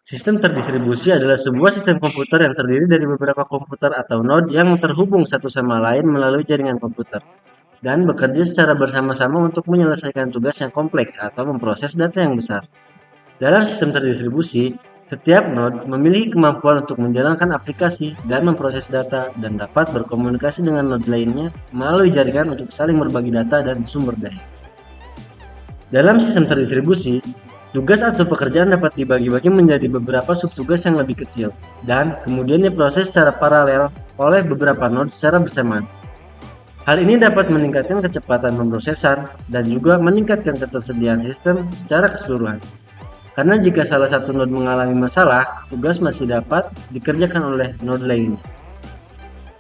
Sistem terdistribusi adalah sebuah sistem komputer yang terdiri dari beberapa komputer atau node yang terhubung satu sama lain melalui jaringan komputer dan bekerja secara bersama-sama untuk menyelesaikan tugas yang kompleks atau memproses data yang besar. Dalam sistem terdistribusi, setiap node memiliki kemampuan untuk menjalankan aplikasi dan memproses data dan dapat berkomunikasi dengan node lainnya melalui jaringan untuk saling berbagi data dan sumber daya. Dalam sistem terdistribusi, tugas atau pekerjaan dapat dibagi-bagi menjadi beberapa subtugas yang lebih kecil, dan kemudian diproses secara paralel oleh beberapa node secara bersamaan. Hal ini dapat meningkatkan kecepatan pemrosesan dan juga meningkatkan ketersediaan sistem secara keseluruhan. Karena jika salah satu node mengalami masalah, tugas masih dapat dikerjakan oleh node lainnya.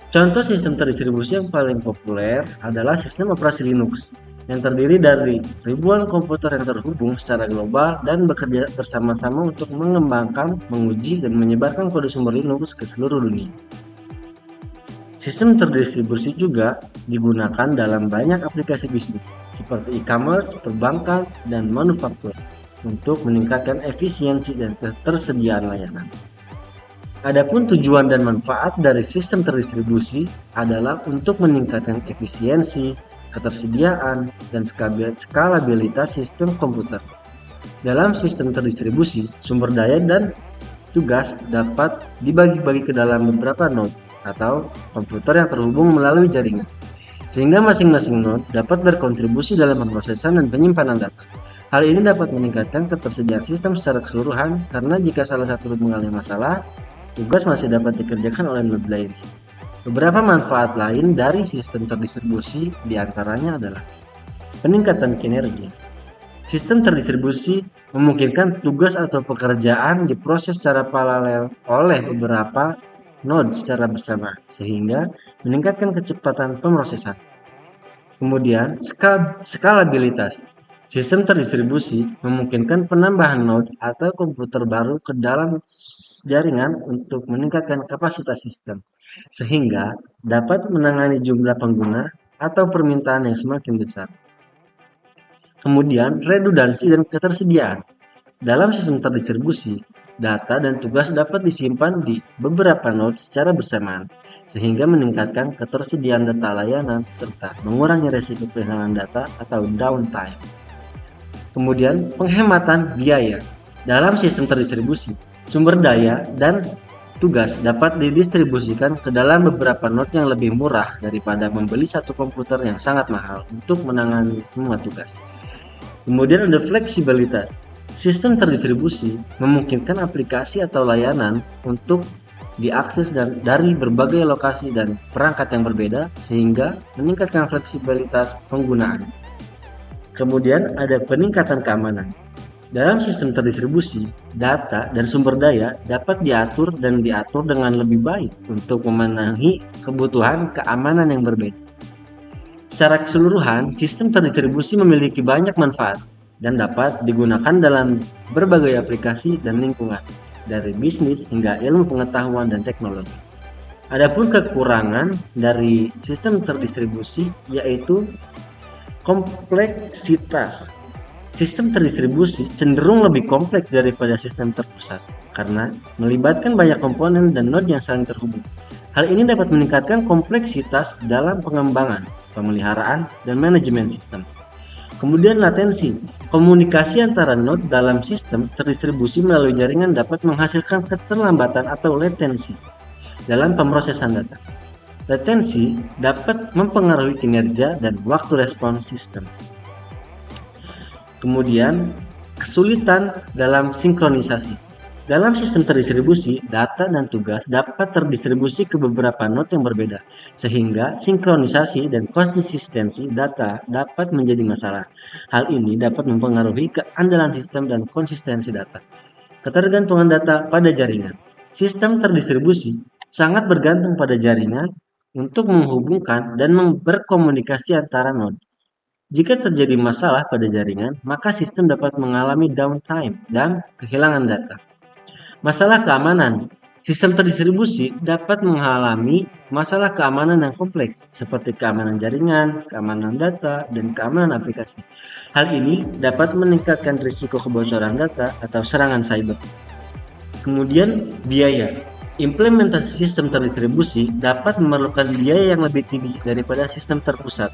Contoh sistem terdistribusi yang paling populer adalah sistem operasi Linux, yang terdiri dari ribuan komputer yang terhubung secara global dan bekerja bersama-sama untuk mengembangkan, menguji, dan menyebarkan kode sumber Linux ke seluruh dunia. Sistem terdistribusi juga digunakan dalam banyak aplikasi bisnis, seperti e-commerce, perbankan, dan manufaktur, untuk meningkatkan efisiensi dan ketersediaan layanan. Adapun tujuan dan manfaat dari sistem terdistribusi adalah untuk meningkatkan efisiensi, ketersediaan, dan skalabilitas sistem komputer. Dalam sistem terdistribusi, sumber daya dan tugas dapat dibagi-bagi ke dalam beberapa node atau komputer yang terhubung melalui jaringan, sehingga masing-masing node dapat berkontribusi dalam pemrosesan dan penyimpanan data. Hal ini dapat meningkatkan ketersediaan sistem secara keseluruhan karena jika salah satu node mengalami masalah, tugas masih dapat dikerjakan oleh node lainnya. Beberapa manfaat lain dari sistem terdistribusi diantaranya adalah peningkatan kinerja. Sistem terdistribusi memungkinkan tugas atau pekerjaan diproses secara paralel oleh beberapa node secara bersama, sehingga meningkatkan kecepatan pemrosesan. Kemudian, skalabilitas. Sistem terdistribusi memungkinkan penambahan node atau komputer baru ke dalam jaringan untuk meningkatkan kapasitas sistem, sehingga dapat menangani jumlah pengguna atau permintaan yang semakin besar. Kemudian, redundansi dan ketersediaan. Dalam sistem terdistribusi, data dan tugas dapat disimpan di beberapa node secara bersamaan, sehingga meningkatkan ketersediaan data layanan serta mengurangi resiko kehilangan data atau downtime. Kemudian, penghematan biaya. Dalam sistem terdistribusi, sumber daya dan tugas dapat didistribusikan ke dalam beberapa node yang lebih murah daripada membeli satu komputer yang sangat mahal untuk menangani semua tugas. Kemudian ada fleksibilitas. Sistem terdistribusi memungkinkan aplikasi atau layanan untuk diakses dari berbagai lokasi dan perangkat yang berbeda sehingga meningkatkan fleksibilitas penggunaan. Kemudian ada peningkatan keamanan. Dalam sistem terdistribusi, data dan sumber daya dapat diatur dengan lebih baik untuk memenuhi kebutuhan keamanan yang berbeda. Secara keseluruhan, sistem terdistribusi memiliki banyak manfaat dan dapat digunakan dalam berbagai aplikasi dan lingkungan, dari bisnis hingga ilmu pengetahuan dan teknologi. Adapun kekurangan dari sistem terdistribusi yaitu kompleksitas. Sistem terdistribusi cenderung lebih kompleks daripada sistem terpusat karena melibatkan banyak komponen dan node yang saling terhubung. Hal ini dapat meningkatkan kompleksitas dalam pengembangan, pemeliharaan, dan manajemen sistem. Kemudian latensi. Komunikasi antara node dalam sistem terdistribusi melalui jaringan dapat menghasilkan keterlambatan atau latensi dalam pemrosesan data. Latensi dapat mempengaruhi kinerja dan waktu respons sistem. Kemudian, kesulitan dalam sinkronisasi. Dalam sistem terdistribusi, data dan tugas dapat terdistribusi ke beberapa node yang berbeda, sehingga sinkronisasi dan konsistensi data dapat menjadi masalah. Hal ini dapat mempengaruhi keandalan sistem dan konsistensi data. Ketergantungan data pada jaringan. Sistem terdistribusi sangat bergantung pada jaringan untuk menghubungkan dan berkomunikasi antara node. Jika terjadi masalah pada jaringan, maka sistem dapat mengalami downtime dan kehilangan data. Masalah keamanan. Sistem terdistribusi dapat mengalami masalah keamanan yang kompleks, seperti keamanan jaringan, keamanan data, dan keamanan aplikasi. Hal ini dapat meningkatkan risiko kebocoran data atau serangan cyber. Kemudian biaya. Implementasi sistem terdistribusi dapat memerlukan biaya yang lebih tinggi daripada sistem terpusat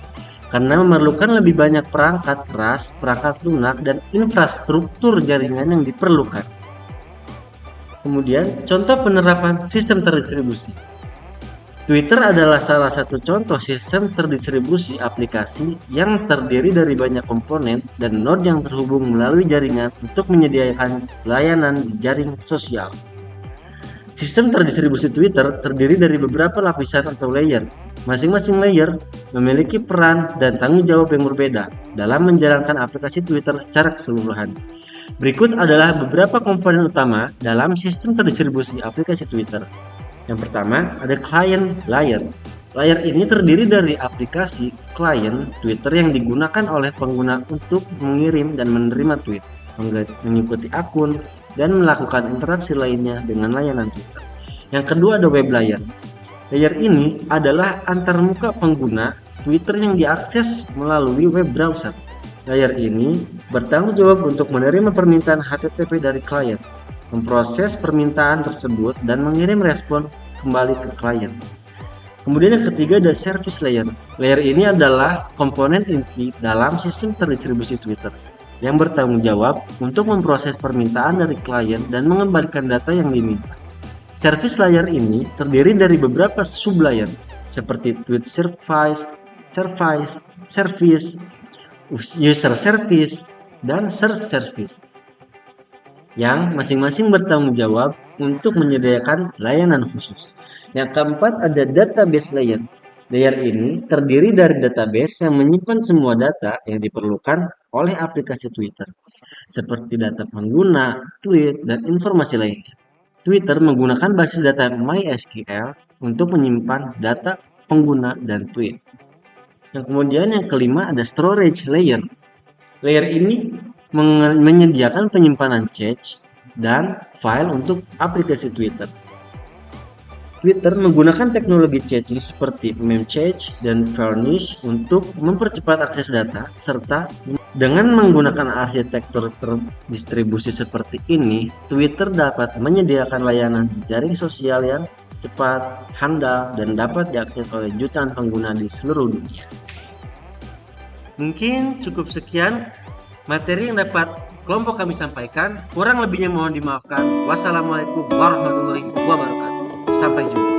karena memerlukan lebih banyak perangkat keras, perangkat lunak, dan infrastruktur jaringan yang diperlukan. Kemudian, contoh penerapan sistem terdistribusi. Twitter adalah salah satu contoh sistem terdistribusi aplikasi yang terdiri dari banyak komponen dan node yang terhubung melalui jaringan untuk menyediakan layanan di jaring sosial. Sistem terdistribusi Twitter terdiri dari beberapa lapisan atau layer. Masing-masing layer memiliki peran dan tanggung jawab yang berbeda dalam menjalankan aplikasi Twitter secara keseluruhan. Berikut adalah beberapa komponen utama dalam sistem terdistribusi aplikasi Twitter. Yang pertama, ada client layer. Layer ini terdiri dari aplikasi klien Twitter yang digunakan oleh pengguna untuk mengirim dan menerima tweet, mengikuti akun, dan melakukan interaksi lainnya dengan layanan Twitter. Yang kedua ada web layer. Layer ini adalah antarmuka pengguna Twitter yang diakses melalui web browser. Layer ini bertanggung jawab untuk menerima permintaan HTTP dari klien, memproses permintaan tersebut, dan mengirim respon kembali ke klien. Kemudian yang ketiga ada service layer. Layer ini adalah komponen inti dalam sistem terdistribusi Twitter yang bertanggung jawab untuk memproses permintaan dari klien dan mengembalikan data yang diminta. Service layer ini terdiri dari beberapa sub-layer seperti tweet service, user service, dan search service yang masing-masing bertanggung jawab untuk menyediakan layanan khusus. Yang keempat ada database layer. Layer ini terdiri dari database yang menyimpan semua data yang diperlukan oleh aplikasi Twitter, seperti data pengguna, tweet, dan informasi lainnya. Twitter menggunakan basis data MySQL untuk menyimpan data pengguna dan tweet. Yang kemudian yang kelima ada storage layer. Layer ini menyediakan penyimpanan cache dan file untuk aplikasi Twitter. Twitter menggunakan teknologi caching seperti Memcache dan Varnish untuk mempercepat akses data, serta dengan menggunakan arsitektur terdistribusi seperti ini, Twitter dapat menyediakan layanan jaring sosial yang cepat, handal, dan dapat diakses oleh jutaan pengguna di seluruh dunia. Mungkin cukup sekian materi yang dapat kelompok kami sampaikan. Kurang lebihnya mohon dimaafkan. Wassalamualaikum warahmatullahi wabarakatuh. Sampai jumpa.